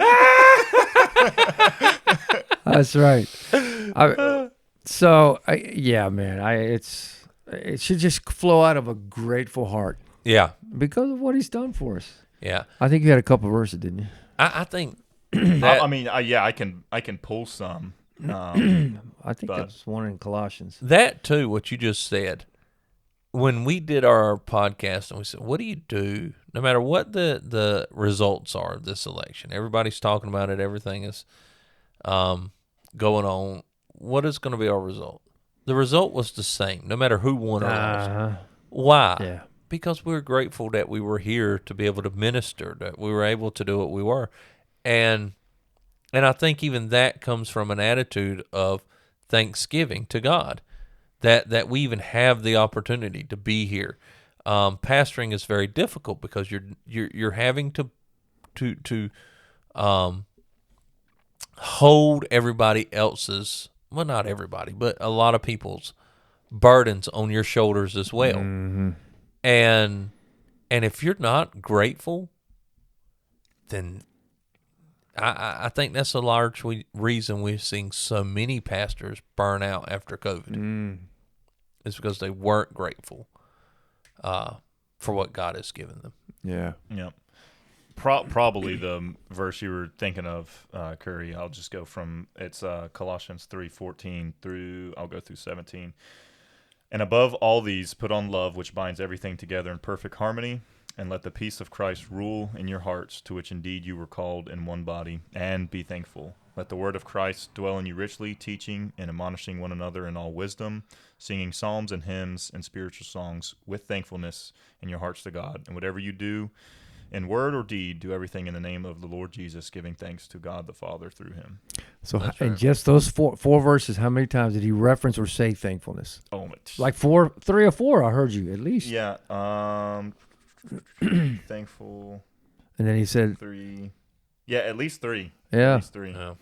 That's right. Yeah, man. It should just flow out of a grateful heart Yeah, because of what he's done for us. yeah. I think you had a couple verses, didn't you? I think that, I mean, I can pull some. I think But- that's one in Colossians. that too, what you just said, when we did our podcast and we said, what do you do no matter what the results are of this election? Everybody's talking about it. Everything is going on. What is going to be our result? The result was the same, no matter who won or lost. Why? Yeah. Because we're grateful that we were here to be able to minister, that we were able to do what we were. And I think even that comes from an attitude of thanksgiving to God, that we even have the opportunity to be here. Pastoring is very difficult because you're having to hold everybody else's, well, not everybody, but a lot of people's burdens on your shoulders as well. Mm-hmm. And if you're not grateful, then I think that's a large reason we're seeing so many pastors burn out after COVID. It's because they weren't grateful for what God has given them. Yeah. Yep. Probably the verse you were thinking of, Curry. I'll just go from it's Colossians 3:14 through I'll go through 17. And above all these, put on love, which binds everything together in perfect harmony. And let the peace of Christ rule in your hearts, to which indeed you were called in one body, and be thankful. Let the word of Christ dwell in you richly, teaching and admonishing one another in all wisdom, singing psalms and hymns and spiritual songs with thankfulness in your hearts to God. And whatever you do, in word or deed, do everything in the name of the Lord Jesus, giving thanks to God the Father through him. So That's in right. just those four verses, how many times did he reference or say thankfulness? Oh, Like 3 or 4, I heard you at least. yeah. Thankful And then he said, 3. Yeah, at least 3. yeah. At least 3. Yeah.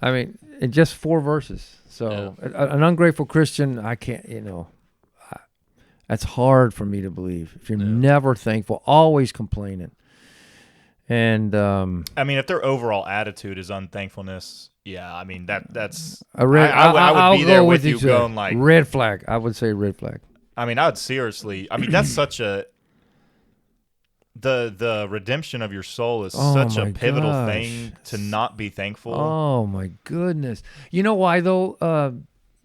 I mean, in just 4 verses. So an ungrateful Christian, I can't, that's hard for me to believe. If you're never thankful, always complaining. And I mean, if their overall attitude is unthankfulness, yeah, I mean that's I would I'll be there with you going like red flag. I would say red flag. I mean, I would seriously. I mean, that's such a the redemption of your soul is such a my pivotal gosh. thing to not be thankful. Oh my goodness! You know why though,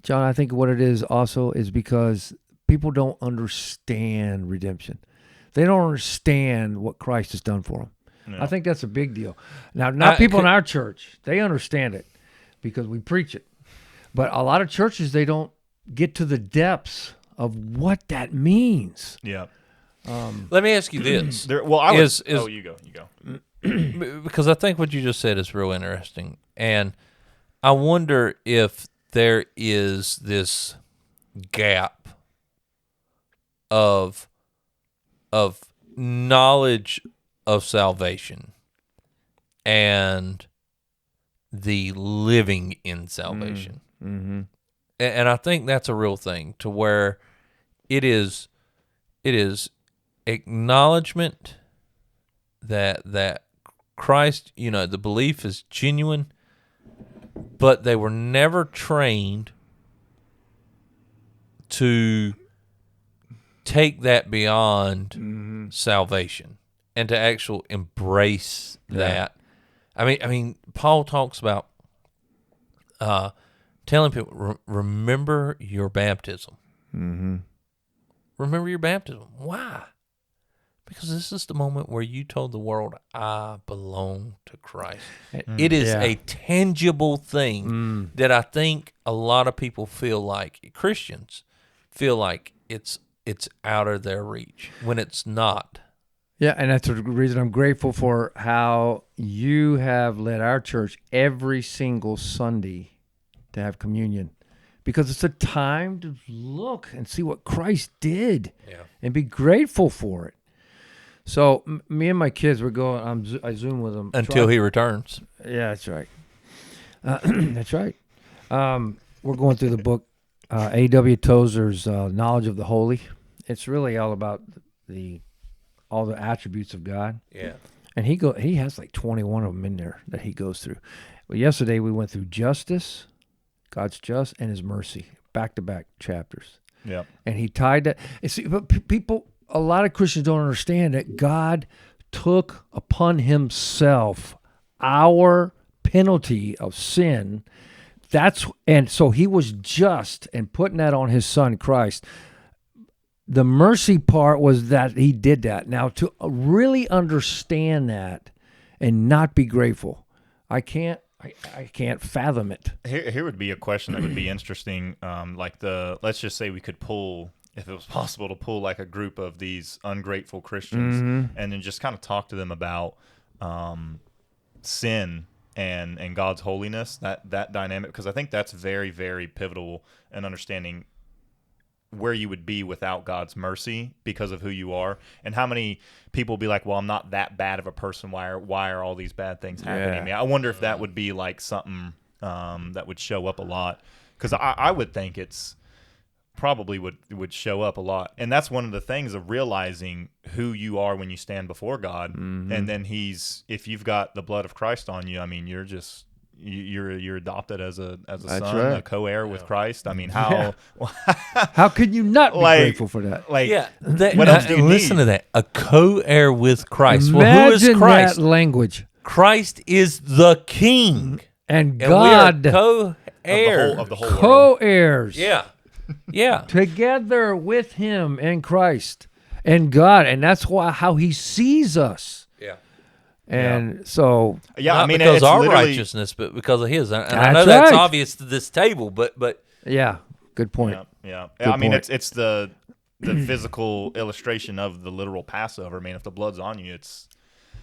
John? I think what it is also is because people don't understand redemption. They don't understand what Christ has done for them. Yeah. I think that's a big deal. Now, not people in our church. They understand it because we preach it. But a lot of churches, they don't get to the depths of what that means. Yeah. Let me ask you this. Well, I was. Oh, you go. Because I think what you just said is real interesting. And I wonder if there is this gap of knowledge of salvation and the living in salvation. Mm-hmm. And I think that's a real thing, to where it is acknowledgement that Christ, the belief is genuine, but they were never trained to take that beyond salvation and to actually embrace that. I mean, Paul talks about telling people, remember your baptism. Mm-hmm. Remember your baptism. Why? Because this is the moment where you told the world, I belong to Christ. It is a tangible thing that I think a lot of people feel like, Christians feel like it's out of their reach when it's not. Yeah, and that's the reason I'm grateful for how you have led our church every single Sunday to have communion. Because it's a time to look and see what Christ did and be grateful for it. So me and my kids, we're going. I Zoom with them Until he returns. Yeah, that's right. That's right. We're going through the book A.W. Tozer's Knowledge of the Holy. It's really all about all the attributes of God. Yeah. And he has like 21 of them in there that he goes through. Well, yesterday we went through justice, God's just, and his mercy, back-to-back chapters. Yeah. And he tied that. And see, but people, a lot of Christians don't understand that God took upon himself our penalty of sin. And so he was just and putting that on his son Christ. The mercy part was that he did that. Now, to really understand that and not be grateful, I can't fathom it. Here would be a question that would be interesting. Let's just say we could pull, if it was possible to pull like a group of these ungrateful Christians and then just kind of talk to them about sin and God's holiness, that dynamic, because I think that's very, very pivotal in understanding where you would be without God's mercy because of who you are. And how many people be like, well, I'm not that bad of a person. Why are all these bad things happening to me? I wonder if that would be like something that would show up a lot, because I would think it's probably would show up a lot. And that's one of the things of realizing who you are when you stand before God. And then if you've got the blood of Christ on you, I mean, you're adopted as a son, right. a co-heir with Christ. I mean, how could you not be grateful for that? Like, what else do you listen to that? A co-heir with Christ. Well, who is Christ? That language. Christ is the King, and God, we are co-heir of the whole co-heirs. Yeah, yeah, together with Him and Christ and God, and that's how He sees us. Yeah. And so, not because our righteousness, but because of His. And I know that's obvious to this table, but yeah, good point. Yeah. Good I mean, point. it's the physical illustration of the literal Passover. I mean, if the blood's on you, it's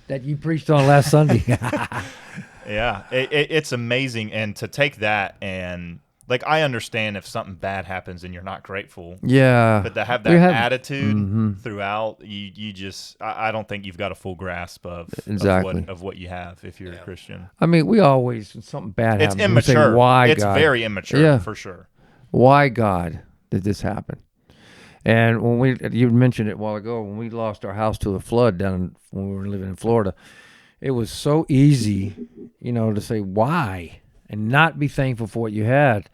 that you preached on last Sunday. Yeah, it's amazing, and to take that and like, I understand if something bad happens and you're not grateful. Yeah. But to have that attitude throughout, you just, I don't think you've got a full grasp of what you have if you're a Christian. I mean, we always, when something bad happens, it's immature. Say, why it's God? Very immature, for sure. Why, God, did this happen? And you mentioned it a while ago, when we lost our house to the flood when we were living in Florida, it was so easy, to say why and not be thankful for what you had.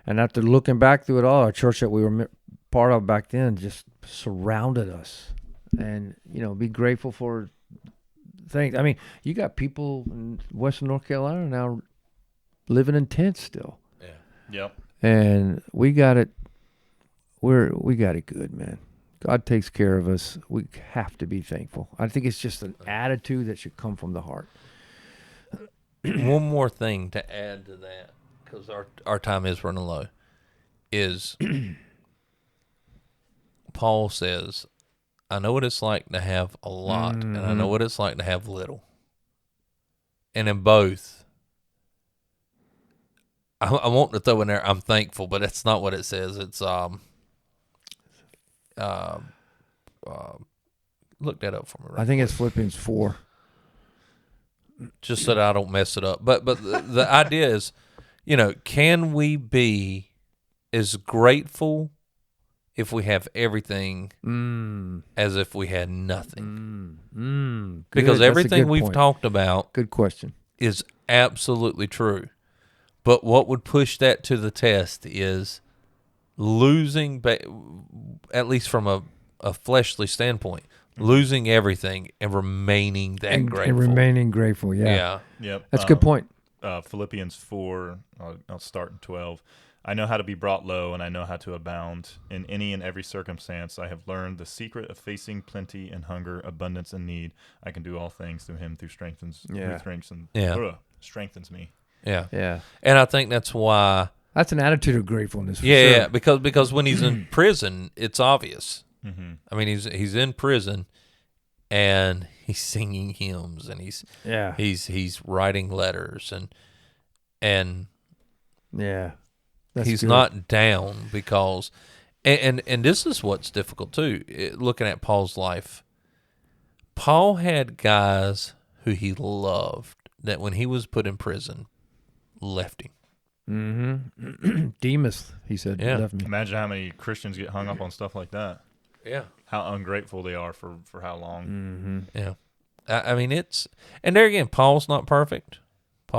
And after looking back through it all, our church that we were part of back then just surrounded us. And, be grateful for things. I mean, you got people in Western North Carolina now living in tents still. Yeah. Yep. And we got it. We got it good, man. God takes care of us. We have to be thankful. I think it's just an attitude that should come from the heart. One more thing to add to that, because our time is running low, is Paul says, I know what it's like to have a lot, and I know what it's like to have little. And in both, I want to throw in there, I'm thankful, but that's not what it says. It's, look that up for me. I think it's Philippians 4. Just so that I don't mess it up. But the idea is, can we be as grateful if we have everything as if we had nothing? Because everything we've talked about good question, is absolutely true. But what would push that to the test is losing, at least from a fleshly standpoint, losing everything and remaining grateful. And remaining grateful, yeah. Yeah. Yep. That's a good point. Philippians 4. I'll start in 12. I know how to be brought low, and I know how to abound. In any and every circumstance, I have learned the secret of facing plenty and hunger, abundance and need. I can do all things through him who strengthens me. Yeah. Yeah. And I think that's why. That's an attitude of gratefulness. For Yeah, sure. because when he's in prison, it's obvious. Mm-hmm. I mean, he's in prison, and he's singing hymns, and he's writing letters, and yeah, that's he's good. not down because, and this is what's difficult too. Looking at Paul's life, Paul had guys who he loved that when he was put in prison, left him. Mm-hmm. Demas, he said, left me. Imagine how many Christians get hung up on stuff like that. Yeah. How ungrateful they are for how long. Mm-hmm. Yeah. I mean, and there again, Paul's not perfect. He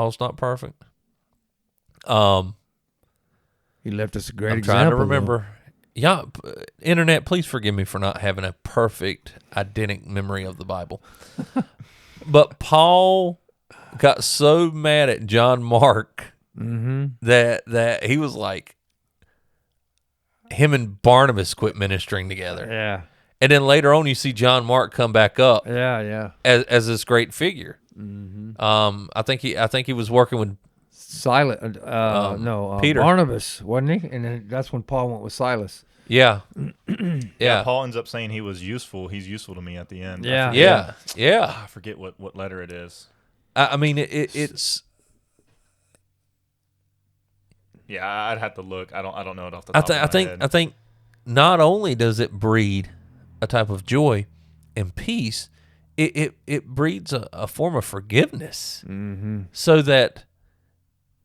left us a great I'm example. trying to remember. Yeah, internet, please forgive me for not having a perfect, identical memory of the Bible. But Paul got so mad at John Mark that he was like, him and Barnabas quit ministering together. Yeah. And then later on, you see John Mark come back up Yeah. as this great figure. Mm-hmm. I think he was working with Silas, Peter. Barnabas, wasn't he? And then that's when Paul went with Silas. Yeah. Yeah. Paul ends up saying he was useful. He's useful to me at the end. Yeah. I forget what letter it is. I mean, it's. Yeah, I'd have to look. I don't know it off the top of my head. I think not only does it breed a type of joy and peace, it breeds a form of forgiveness. Mm-hmm. So that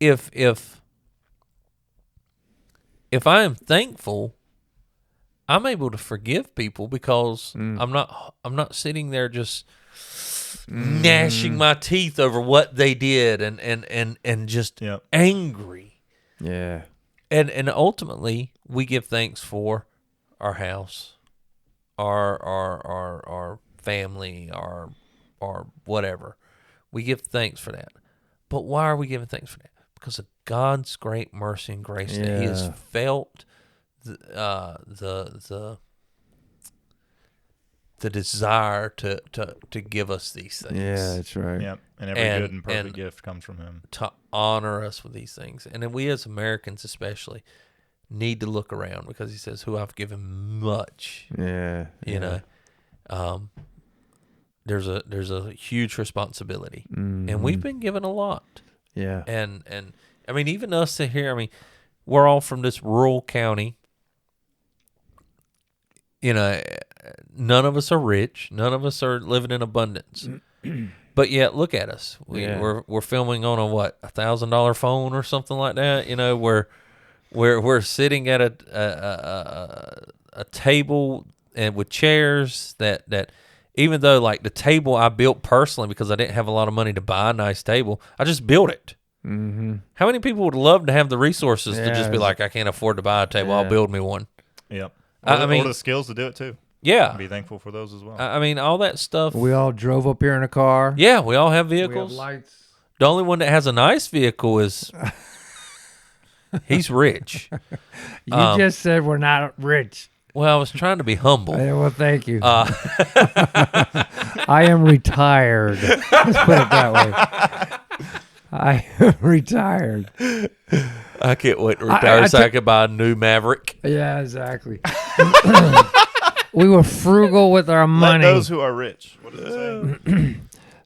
if I am thankful, I'm able to forgive people because I'm not sitting there just gnashing my teeth over what they did and just angry. Yeah. And ultimately we give thanks for our house, our family, our whatever. We give thanks for that. But why are we giving thanks for that? Because of God's great mercy and grace that He has felt the desire to give us these things. Yeah, that's right. Yep. And every good and perfect gift comes from Him. To honor us with these things. And then we as Americans especially need to look around because He says, who I've given much. Yeah. You know. There's a huge responsibility. And we've been given a lot. Yeah. And I mean, even us here, I mean, we're all from this rural county. You know, none of us are rich. None of us are living in abundance. But yet, look at us. We're filming on a $1,000 phone or something like that. You know, we're sitting at a table and with chairs that even though like the table I built personally because I didn't have a lot of money to buy a nice table, I just built it. Mm-hmm. How many people would love to have the resources to just be like, I can't afford to buy a table. I'll build me one. Yep. I mean, or the skills to do it too. Yeah. Be thankful for those as well. I mean, all that stuff. We all drove up here in a car. Yeah, we all have We vehicles. have lights. The only one that has a nice vehicle is he's rich. You just said we're not rich. Well, I was trying to be humble. Well, thank you. I am retired. Let's put it that way. I am retired. I can't wait to retire so I can buy a new Maverick. Yeah, exactly. We were frugal with our money. Let those who are rich. What does it say?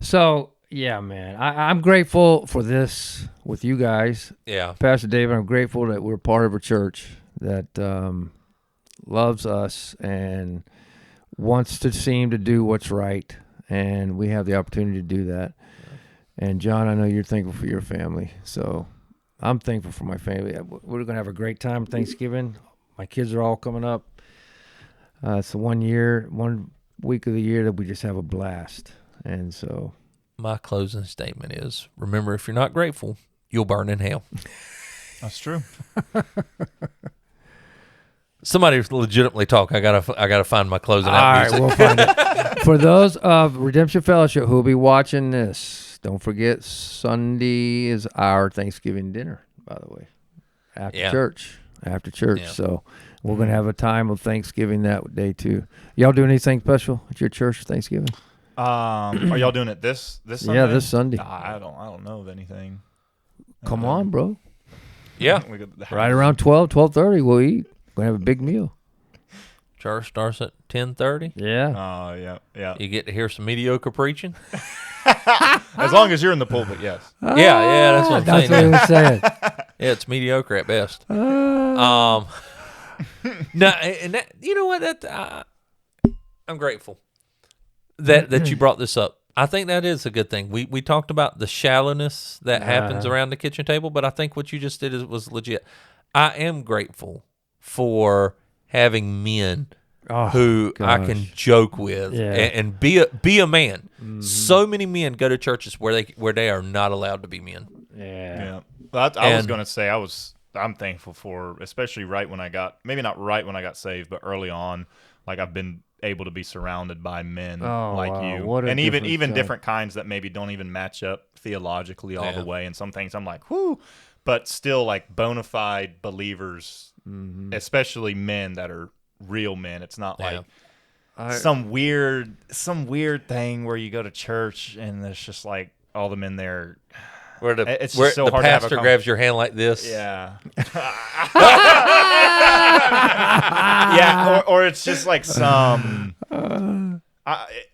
So, yeah, man. I'm grateful for this with you guys. Yeah. Pastor David, I'm grateful that we're part of a church that loves us and wants to seem to do what's right. And we have the opportunity to do that. And, John, I know you're thankful for your family. So I'm thankful for my family. We're going to have a great time Thanksgiving. My kids are all coming up. It's the 1 week of the year that we just have a blast. And so My closing statement is, remember, if you're not grateful, you'll burn in hell. That's true. Somebody legitimately talk. I gotta find my closing out all right, music. we'll find it. For those of Redemption Fellowship who will be watching this, Yes. Don't forget, Sunday is our Thanksgiving dinner, by the way, after Yeah. church. After church. Yeah. So we're going to have a time of Thanksgiving that day, too. Y'all do anything special at your church for Thanksgiving? Are y'all doing it this Sunday? Yeah, this Sunday. Nah, I don't know of anything. Come on, bro. Yeah. We got the Right around 12:30, we'll eat. We're going to have a big meal. Church starts at 10:30. Yeah. Oh, yeah. You get to hear some mediocre preaching. As long as you're in the pulpit, yes. Yeah, that's what I'm That's saying. what he was saying. Yeah, it's mediocre at best. No, and that, you know what? That I'm grateful that you brought this up. I think that is a good thing. We talked about the shallowness that happens around the kitchen table, but I think what you just did was legit. I am grateful for having men who I can joke with and be a man. Mm-hmm. So many men go to churches where they are not allowed to be men. Yeah. Well, I was going to say I'm thankful for, especially maybe not right when I got saved, but early on, like I've been able to be surrounded by men like you, and even different kinds that maybe don't even match up theologically all the way. And some things I'm like, whoo, but still like bona fide believers, especially men that are real men. It's not like some weird thing where you go to church and there's just like all the men there. Where the so hard pastor to have grabs your hand like this. Yeah. Yeah, or it's just like some.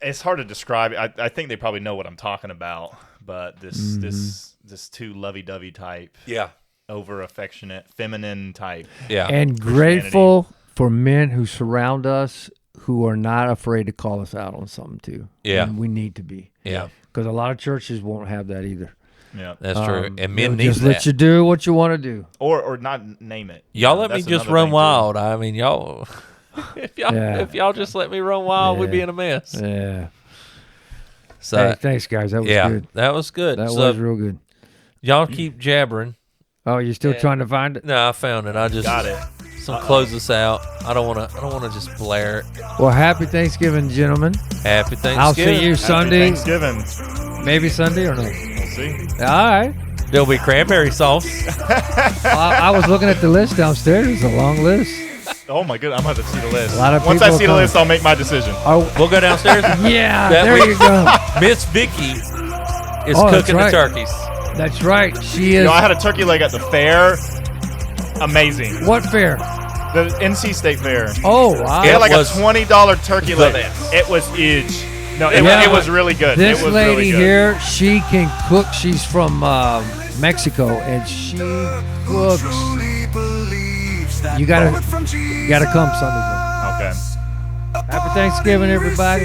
It's hard to describe. I think they probably know what I'm talking about, but this too lovey-dovey type. Yeah. Over affectionate, feminine type. Yeah. And grateful for men who surround us who are not afraid to call us out on something too. Yeah. And we need to be. Yeah. Because a lot of churches won't have that either. Yeah, that's true. And men need just that. let you do what you want to do, or not name it. Y'all let me just run wild. I mean, y'all. If y'all just let me run wild, we'd be in a mess. Yeah. So hey, thanks, guys. That was good. That was good. That was real good. Y'all keep jabbering. Oh, you're still trying to find it? No, I found it. I just got it. Close this out. I don't want to just blare it. Well, happy Thanksgiving, gentlemen. Happy Thanksgiving. I'll see you Sunday. Thanksgiving. Maybe Sunday or no? We'll see. All right. There'll be cranberry sauce. I was looking at the list downstairs. It's a long list. Oh my goodness, I'm going to see the list. A lot of Once I people see the list, I'll make my decision. Oh, we'll go downstairs. Yeah, there you go. Miss Vicky is Oh, that's cooking right. the turkeys. That's right. She is. I had a turkey leg at the fair. Amazing. What fair? The NC State Fair. Oh, wow. It had like was a $20 turkey leg. best. It was huge. No, it was really good. This it was lady really good. here, she can cook. She's from Mexico, and she cooks. You gotta come Sunday. Okay. Happy Thanksgiving, everybody.